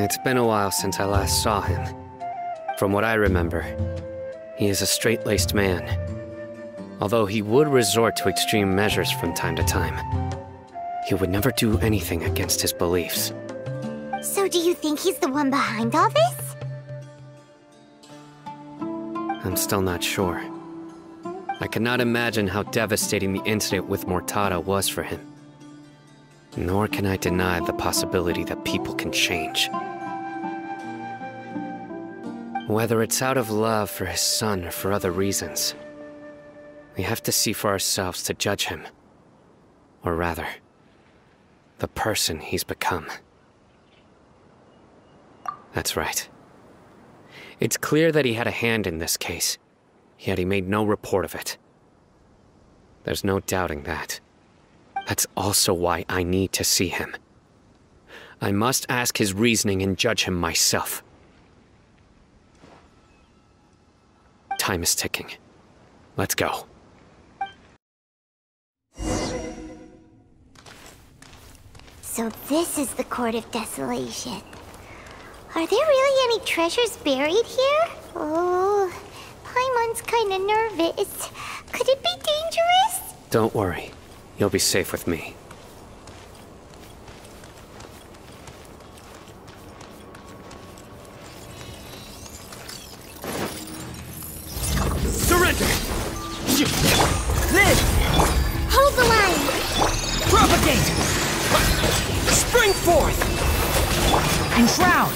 It's been a while since I last saw him. From what I remember, he is a straight-laced man. Although he would resort to extreme measures from time to time, he would never do anything against his beliefs. So do you think he's the one behind all this? I'm still not sure. I cannot imagine how devastating the incident with Mortada was for him. Nor can I deny the possibility that people can change. Whether it's out of love for his son or for other reasons, we have to see for ourselves to judge him. Or rather, the person he's become. That's right. It's clear that he had a hand in this case, yet he made no report of it. There's no doubting that. That's also why I need to see him. I must ask his reasoning and judge him myself. Time is ticking. Let's go. So this is the Court of Desolation. Are there really any treasures buried here? Oh, Paimon's kinda nervous. Could it be dangerous? Don't worry. You'll be safe with me. Surrender! Live! Hold the line! Propagate! Spring forth! And drown!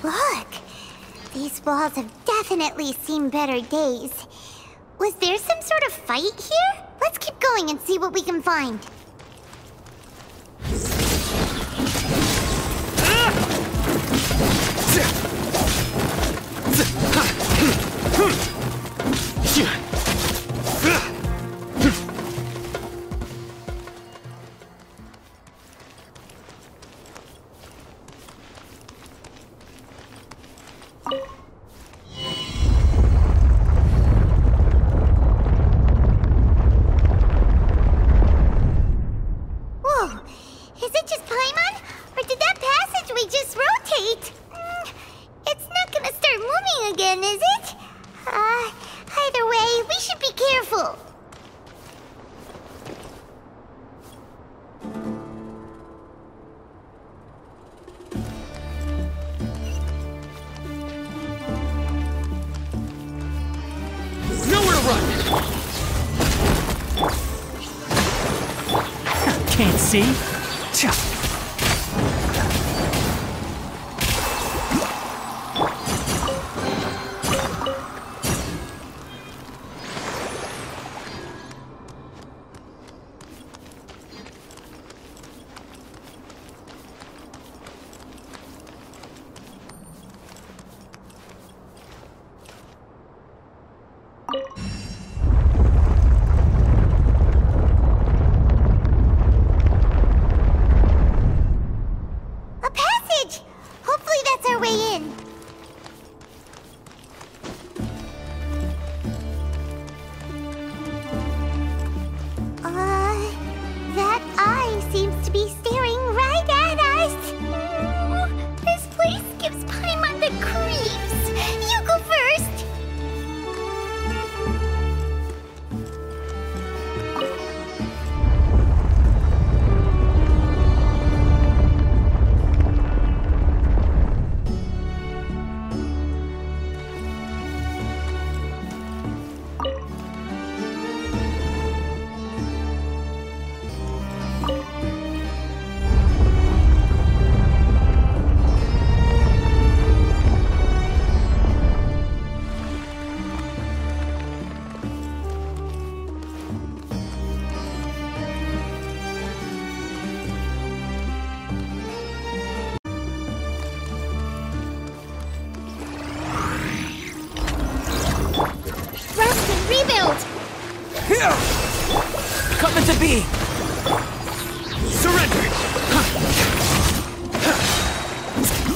Look! These walls have definitely seen better days. Was there some sort of fight here? Let's keep going and see what we can find. Whoa! Is it just Paimon? Or did that passageway just rotate? It's not gonna start moving again, is it? Either way, we should be careful. Nowhere to run! Can't see? Cha.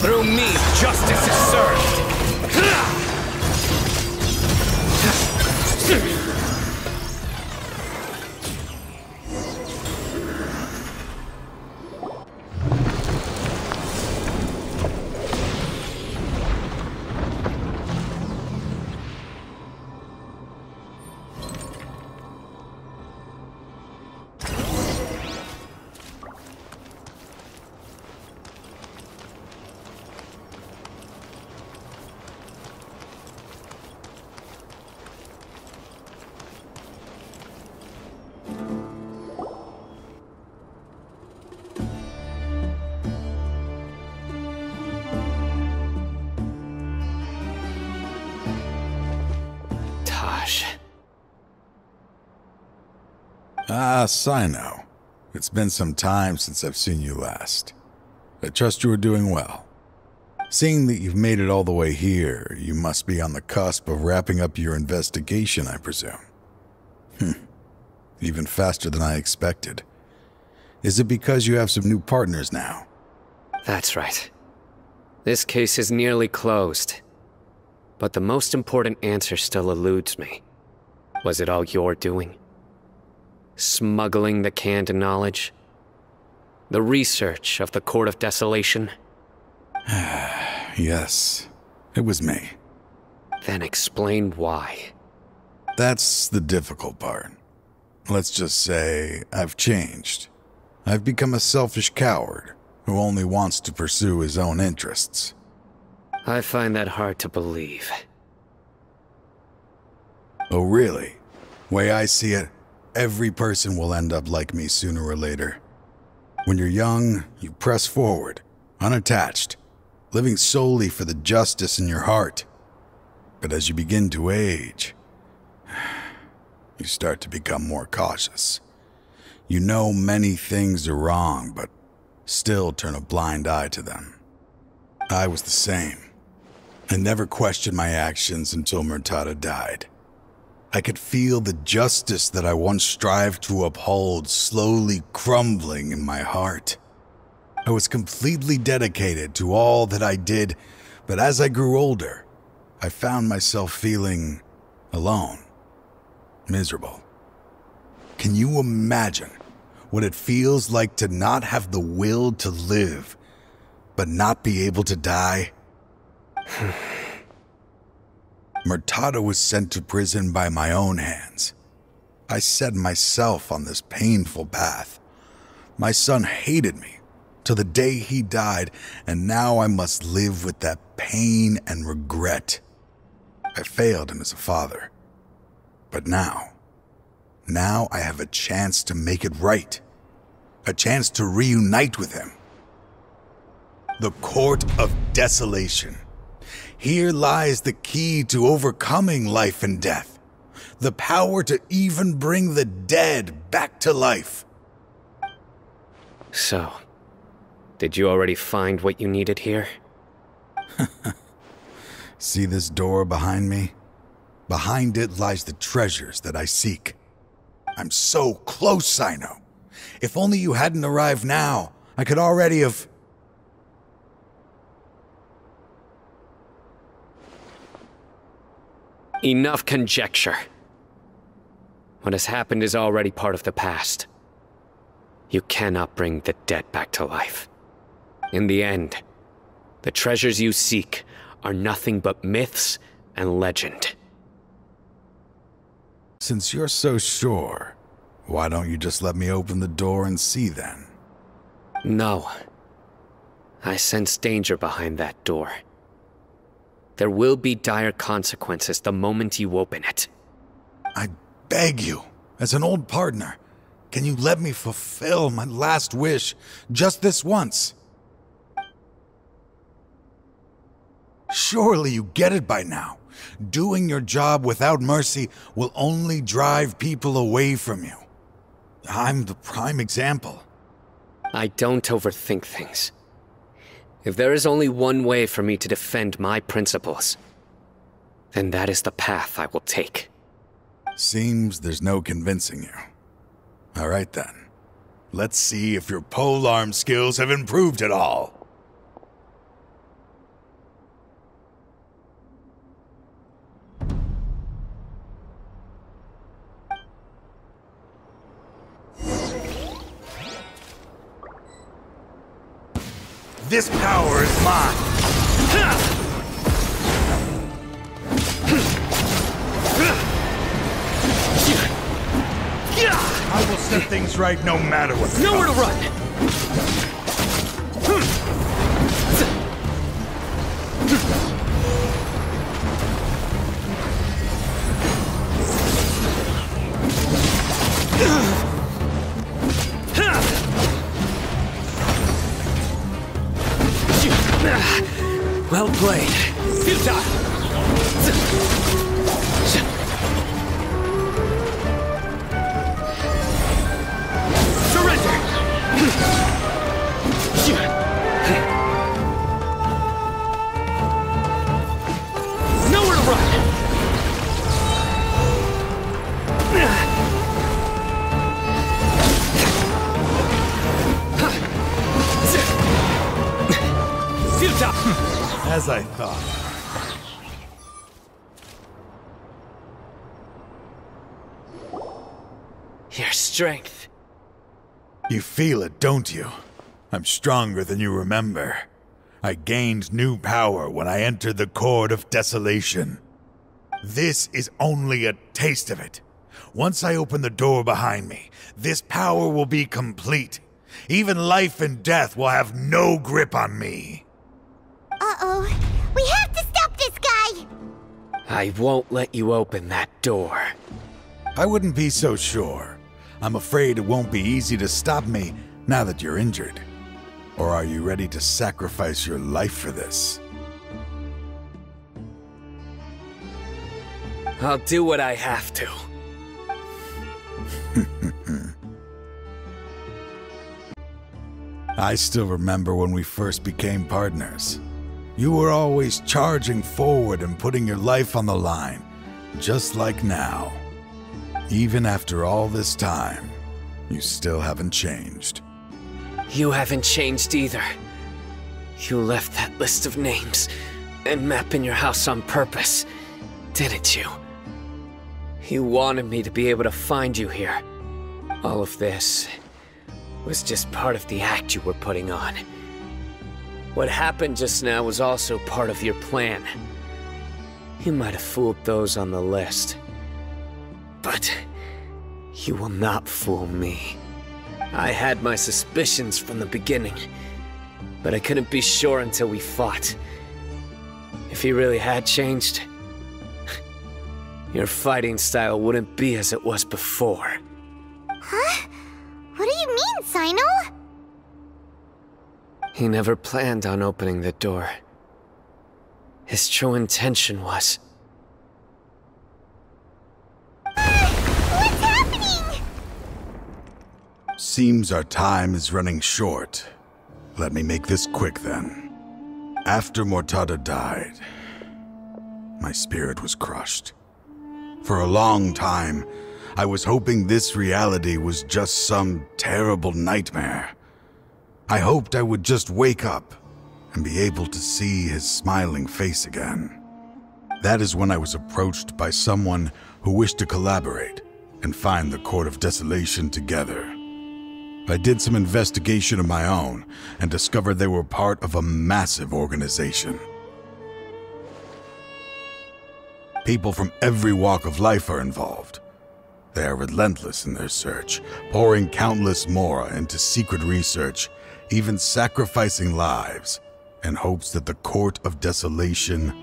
Through me, justice is served! Ah, Sino. It's been some time since I've seen you last. I trust you are doing well. Seeing that you've made it all the way here, you must be on the cusp of wrapping up your investigation, I presume. Even faster than I expected. Is it because you have some new partners now? That's right. This case is nearly closed. But the most important answer still eludes me. Was it all your doing? Smuggling the canned knowledge? The research of the Court of Desolation? Yes, it was me. Then explain why. That's the difficult part. Let's just say I've changed. I've become a selfish coward who only wants to pursue his own interests. I find that hard to believe. Oh, really? Way I see it, every person will end up like me sooner or later. When you're young, you press forward, unattached, living solely for the justice in your heart. But as you begin to age, you start to become more cautious. You know many things are wrong, but still turn a blind eye to them. I was the same. I never questioned my actions until Murtada died. I could feel the justice that I once strived to uphold slowly crumbling in my heart. I was completely dedicated to all that I did, but as I grew older, I found myself feeling alone, miserable. Can you imagine what it feels like to not have the will to live, but not be able to die? Murtada was sent to prison by my own hands. I set myself on this painful path. My son hated me till the day he died, and now I must live with that pain and regret. I failed him as a father. But now I have a chance to make it right. A chance to reunite with him. The Court of Desolation. Here lies the key to overcoming life and death. The power to even bring the dead back to life. So, did you already find what you needed here? See this door behind me? Behind it lies the treasures that I seek. I'm so close, Sino. If only you hadn't arrived now, I could already have... Enough conjecture. What has happened is already part of the past. You cannot bring the dead back to life. In the end, the treasures you seek are nothing but myths and legend. Since you're so sure, why don't you just let me open the door and see then? No. I sense danger behind that door. There will be dire consequences the moment you open it. I beg you, as an old partner, can you let me fulfill my last wish just this once? Surely you get it by now. Doing your job without mercy will only drive people away from you. I'm the prime example. I don't overthink things. If there is only one way for me to defend my principles, then that is the path I will take. Seems there's no convincing you. All right then. Let's see if your polearm skills have improved at all. This power is mine! I will set things right no matter what. Nowhere to run! Well played. Futile! Surrender! Nowhere to run! Futile! As I thought. Your strength. You feel it, don't you? I'm stronger than you remember. I gained new power when I entered the Court of Desolation. This is only a taste of it. Once I open the door behind me, this power will be complete. Even life and death will have no grip on me. Uh-oh. We have to stop this guy! I won't let you open that door. I wouldn't be so sure. I'm afraid it won't be easy to stop me now that you're injured. Or are you ready to sacrifice your life for this? I'll do what I have to. I still remember when we first became partners. You were always charging forward and putting your life on the line, just like now. Even after all this time, you still haven't changed. You haven't changed either. You left that list of names and map in your house on purpose, didn't you? You wanted me to be able to find you here. All of this was just part of the act you were putting on. What happened just now was also part of your plan. You might have fooled those on the list, but you will not fool me. I had my suspicions from the beginning, but I couldn't be sure until we fought. If he really had changed, your fighting style wouldn't be as it was before. Huh? What do you mean, Sino? He never planned on opening the door. His true intention was... What's happening? Seems our time is running short. Let me make this quick then. After Mortada died, my spirit was crushed. For a long time, I was hoping this reality was just some terrible nightmare. I hoped I would just wake up and be able to see his smiling face again. That is when I was approached by someone who wished to collaborate and find the Court of Desolation together. I did some investigation of my own and discovered they were part of a massive organization. People from every walk of life are involved. They are relentless in their search, pouring countless mora into secret research, even sacrificing lives, in hopes that the Court of Desolation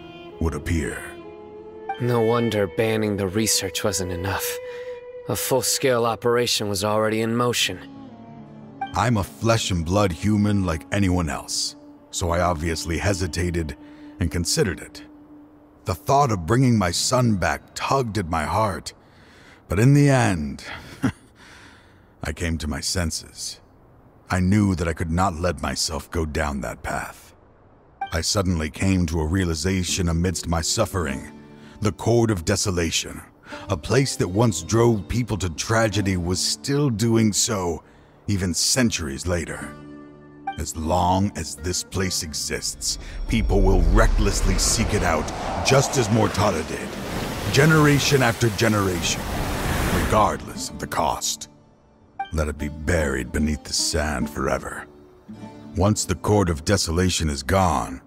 would appear. No wonder banning the research wasn't enough. A full-scale operation was already in motion. I'm a flesh and blood human like anyone else, so I obviously hesitated and considered it. The thought of bringing my son back tugged at my heart, but in the end, I came to my senses. I knew that I could not let myself go down that path. I suddenly came to a realization amidst my suffering. The Court of Desolation, a place that once drove people to tragedy, was still doing so even centuries later. As long as this place exists, people will recklessly seek it out, just as Mortada did, generation after generation, regardless of the cost. Let it be buried beneath the sand forever. Once the Court of Desolation is gone,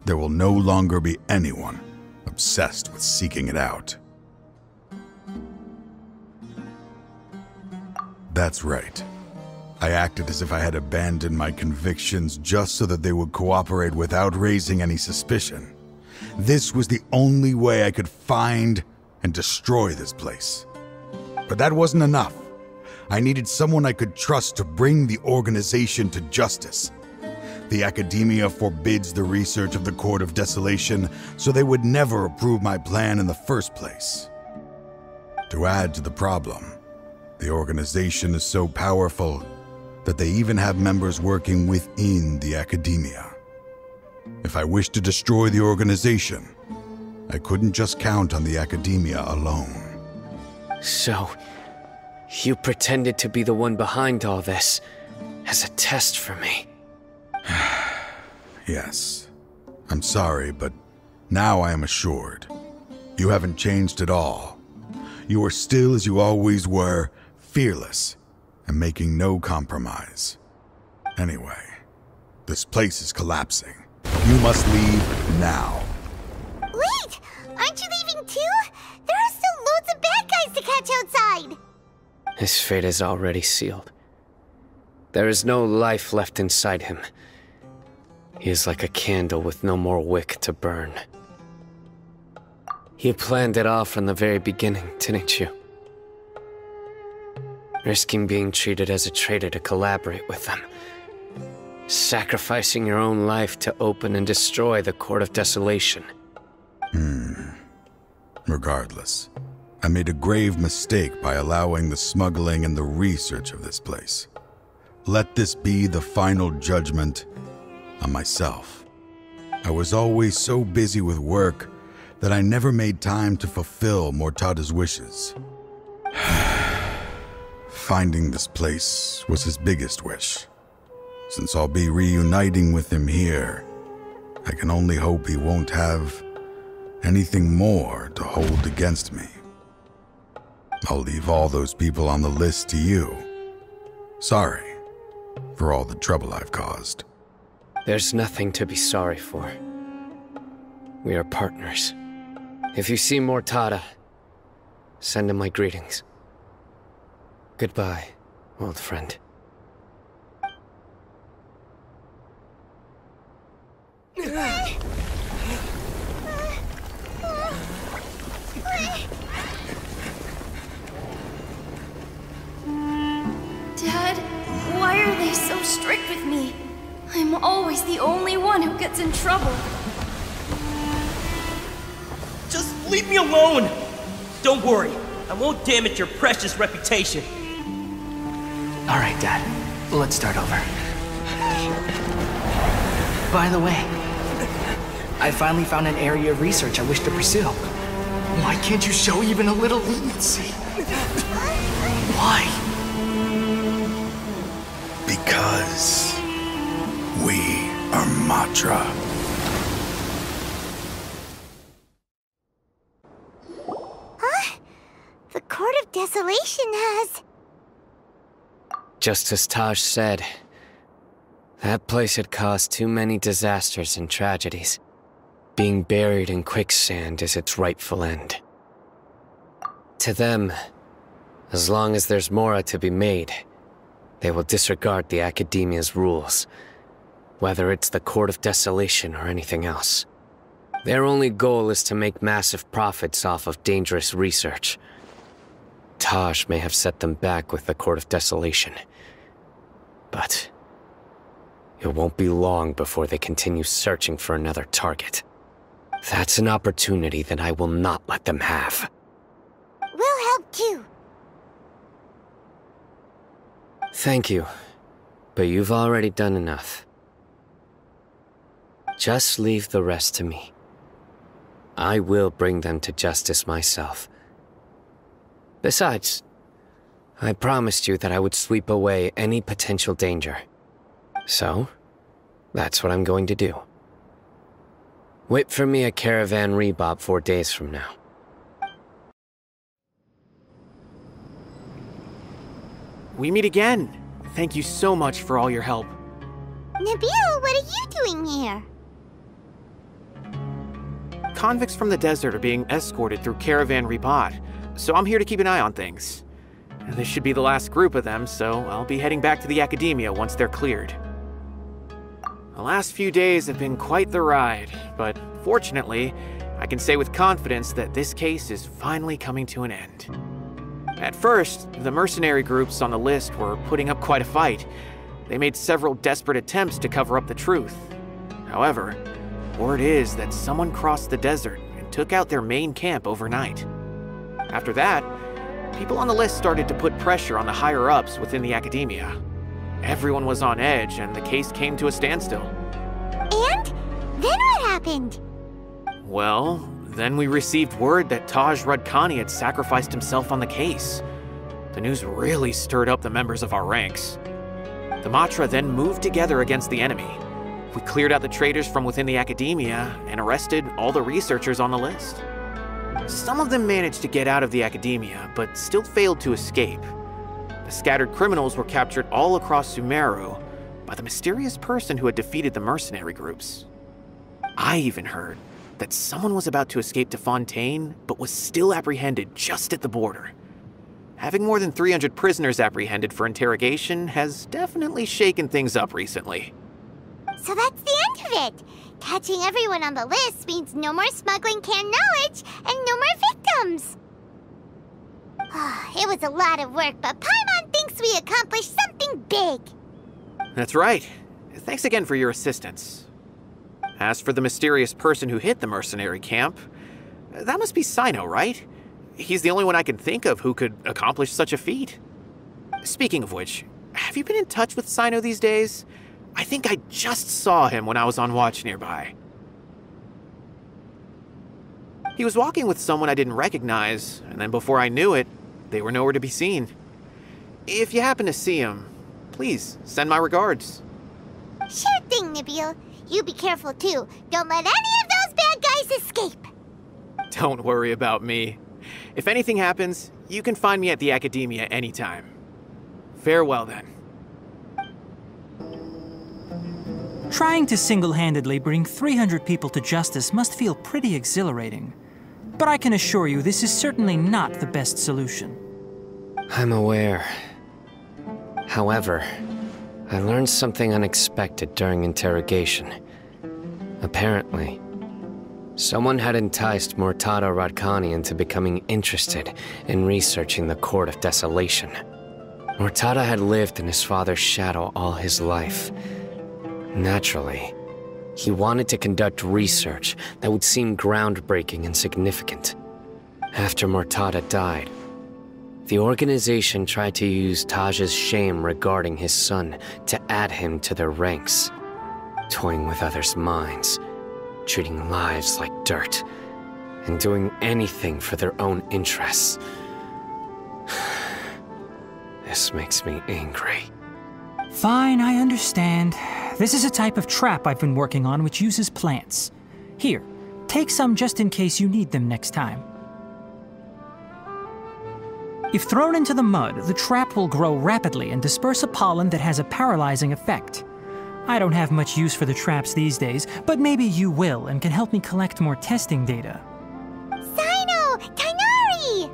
there will no longer be anyone obsessed with seeking it out. That's right. I acted as if I had abandoned my convictions just so that they would cooperate without raising any suspicion. This was the only way I could find and destroy this place. But that wasn't enough. I needed someone I could trust to bring the organization to justice. The academia forbids the research of the Court of Desolation, so they would never approve my plan in the first place. To add to the problem, the organization is so powerful that they even have members working within the academia. If I wished to destroy the organization, I couldn't just count on the academia alone. So, you pretended to be the one behind all this, as a test for me. Yes. I'm sorry, but now I am assured. You haven't changed at all. You are still as you always were, fearless, and making no compromise. Anyway, this place is collapsing. You must leave now. Wait! Aren't you leaving too? There are still loads of bad guys to catch outside! His fate is already sealed. There is no life left inside him. He is like a candle with no more wick to burn. You planned it all from the very beginning, didn't you? Risking being treated as a traitor to collaborate with them. Sacrificing your own life to open and destroy the Court of Desolation. Regardless, I made a grave mistake by allowing the smuggling and the research of this place. Let this be the final judgment on myself. I was always so busy with work that I never made time to fulfill Mortada's wishes. Finding this place was his biggest wish. Since I'll be reuniting with him here, I can only hope he won't have anything more to hold against me. I'll leave all those people on the list to you. Sorry for all the trouble I've caused. There's nothing to be sorry for. We are partners. If you see Mortada, send him my greetings. Goodbye, old friend. Dad, why are they so strict with me? I'm always the only one who gets in trouble. Just leave me alone! Don't worry, I won't damage your precious reputation. Alright, Dad. Let's start over. By the way, I finally found an area of research I wish to pursue. Why can't you show even a little leniency? Why? Because we are Matra. Huh? The Court of Desolation has... Just as Taj said, that place had caused too many disasters and tragedies. Being buried in quicksand is its rightful end. To them, as long as there's more to be made, they will disregard the Academia's rules, whether it's the Court of Desolation or anything else. Their only goal is to make massive profits off of dangerous research. Taj may have set them back with the Court of Desolation, but it won't be long before they continue searching for another target. That's an opportunity that I will not let them have. We'll help too. Thank you, but you've already done enough. Just leave the rest to me. I will bring them to justice myself. Besides, I promised you that I would sweep away any potential danger. So, that's what I'm going to do. Wait for me at Caravan Rebob 4 days from now. We meet again. Thank you so much for all your help. Nabil, what are you doing here? Convicts from the desert are being escorted through Caravan Ribat, so I'm here to keep an eye on things. This should be the last group of them, so I'll be heading back to the academia once they're cleared. The last few days have been quite the ride, but fortunately, I can say with confidence that this case is finally coming to an end. At first, the mercenary groups on the list were putting up quite a fight. They made several desperate attempts to cover up the truth. However, word is that someone crossed the desert and took out their main camp overnight. After that, people on the list started to put pressure on the higher-ups within the academia. Everyone was on edge, and the case came to a standstill. And? Then what happened? Well, then we received word that Taj Radkani had sacrificed himself on the case. The news really stirred up the members of our ranks. The Matra then moved together against the enemy. We cleared out the traitors from within the academia and arrested all the researchers on the list. Some of them managed to get out of the academia, but still failed to escape. The scattered criminals were captured all across Sumeru by the mysterious person who had defeated the mercenary groups. I even heard that someone was about to escape to Fontaine, but was still apprehended just at the border. Having more than 300 prisoners apprehended for interrogation has definitely shaken things up recently. So that's the end of it. Catching everyone on the list means no more smuggling canned knowledge and no more victims. It was a lot of work, but Paimon thinks we accomplished something big. That's right. Thanks again for your assistance. As for the mysterious person who hit the mercenary camp, that must be Sino, right? He's the only one I can think of who could accomplish such a feat. Speaking of which, have you been in touch with Sino these days? I think I just saw him when I was on watch nearby. He was walking with someone I didn't recognize, and then before I knew it, they were nowhere to be seen. If you happen to see him, please send my regards. Sure thing, Nabil. You be careful too. Don't let any of those bad guys escape. Don't worry about me. If anything happens, you can find me at the academia anytime. Farewell then. Trying to single-handedly bring 300 people to justice must feel pretty exhilarating. But I can assure you this is certainly not the best solution. I'm aware. However, I learned something unexpected during interrogation. Apparently, someone had enticed Murtada Radkani into becoming interested in researching the Court of Desolation. Murtada had lived in his father's shadow all his life. Naturally, he wanted to conduct research that would seem groundbreaking and significant. After Murtada died, the organization tried to use Taj's shame regarding his son to add him to their ranks, toying with others' minds, treating lives like dirt, and doing anything for their own interests. This makes me angry. Fine, I understand. This is a type of trap I've been working on which uses plants. Here, take some just in case you need them next time. If thrown into the mud, the trap will grow rapidly and disperse a pollen that has a paralyzing effect. I don't have much use for the traps these days, but maybe you will and can help me collect more testing data. Sino! Tainari!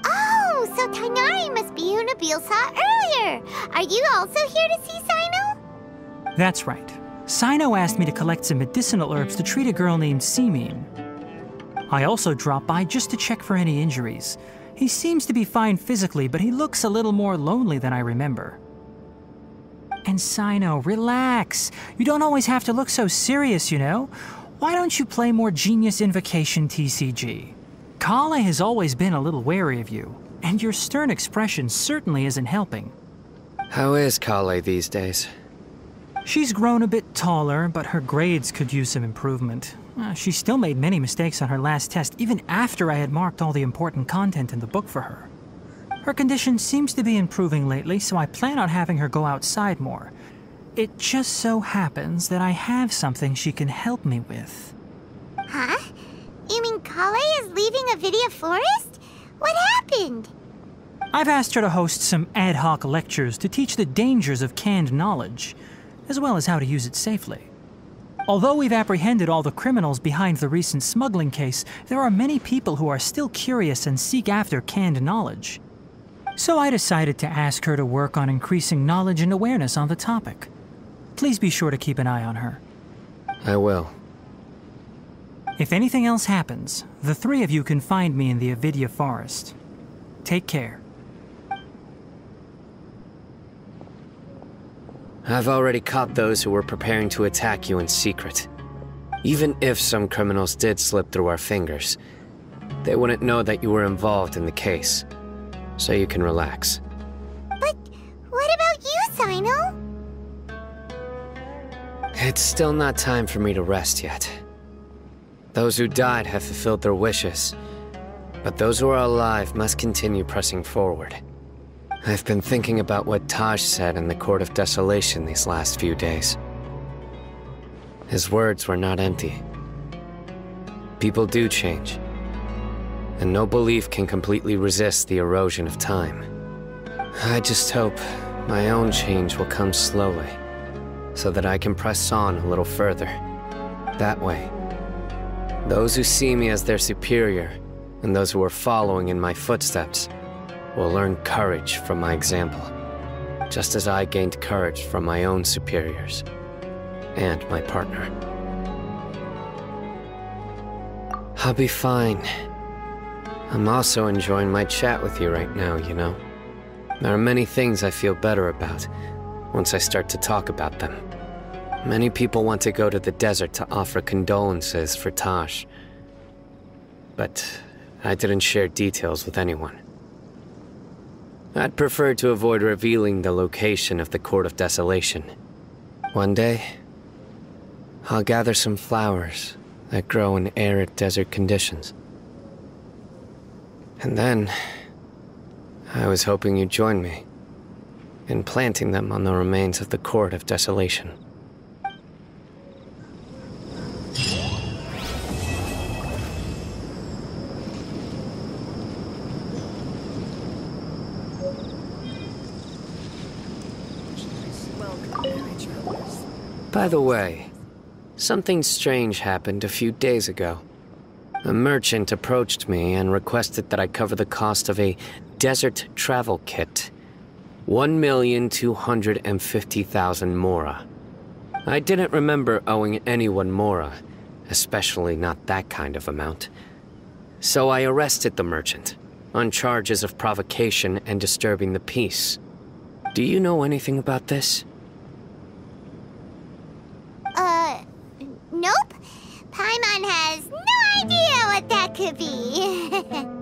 Oh, so Tainari must be who Nabil saw earlier. Are you also here to see Sino? That's right. Sino asked me to collect some medicinal herbs to treat a girl named Simin. I also dropped by just to check for any injuries. He seems to be fine physically, but he looks a little more lonely than I remember. And Sino, relax. You don't always have to look so serious, you know? Why don't you play more Genius Invocation TCG? Kale has always been a little wary of you, and your stern expression certainly isn't helping. How is Kale these days? She's grown a bit taller, but her grades could use some improvement. She still made many mistakes on her last test, even after I had marked all the important content in the book for her. Her condition seems to be improving lately, so I plan on having her go outside more. It just so happens that I have something she can help me with. Huh? You mean Kale is leaving Avidia Forest? What happened? I've asked her to host some ad hoc lectures to teach the dangers of canned knowledge, as well as how to use it safely. Although we've apprehended all the criminals behind the recent smuggling case, there are many people who are still curious and seek after canned knowledge. So I decided to ask her to work on increasing knowledge and awareness on the topic. Please be sure to keep an eye on her. I will. If anything else happens, the three of you can find me in the Avidya Forest. Take care. I've already caught those who were preparing to attack you in secret. Even if some criminals did slip through our fingers, they wouldn't know that you were involved in the case. So you can relax. But what about you, Sino? It's still not time for me to rest yet. Those who died have fulfilled their wishes, but those who are alive must continue pressing forward. I've been thinking about what Taj said in the Court of Desolation these last few days. His words were not empty. People do change, and no belief can completely resist the erosion of time. I just hope my own change will come slowly, so that I can press on a little further. That way, those who see me as their superior, and those who are following in my footsteps, will learn courage from my example, just as I gained courage from my own superiors, and my partner. I'll be fine. I'm also enjoying my chat with you right now, you know. There are many things I feel better about once I start to talk about them. Many people want to go to the desert to offer condolences for Taj, but I didn't share details with anyone. I'd prefer to avoid revealing the location of the Court of Desolation. One day, I'll gather some flowers that grow in arid desert conditions. And then, I was hoping you'd join me in planting them on the remains of the Court of Desolation. By the way, something strange happened a few days ago. A merchant approached me and requested that I cover the cost of a desert travel kit. 1,250,000 mora. I didn't remember owing anyone mora, especially not that kind of amount. So I arrested the merchant, on charges of provocation and disturbing the peace. Do you know anything about this? Nope. Paimon has no idea what that could be.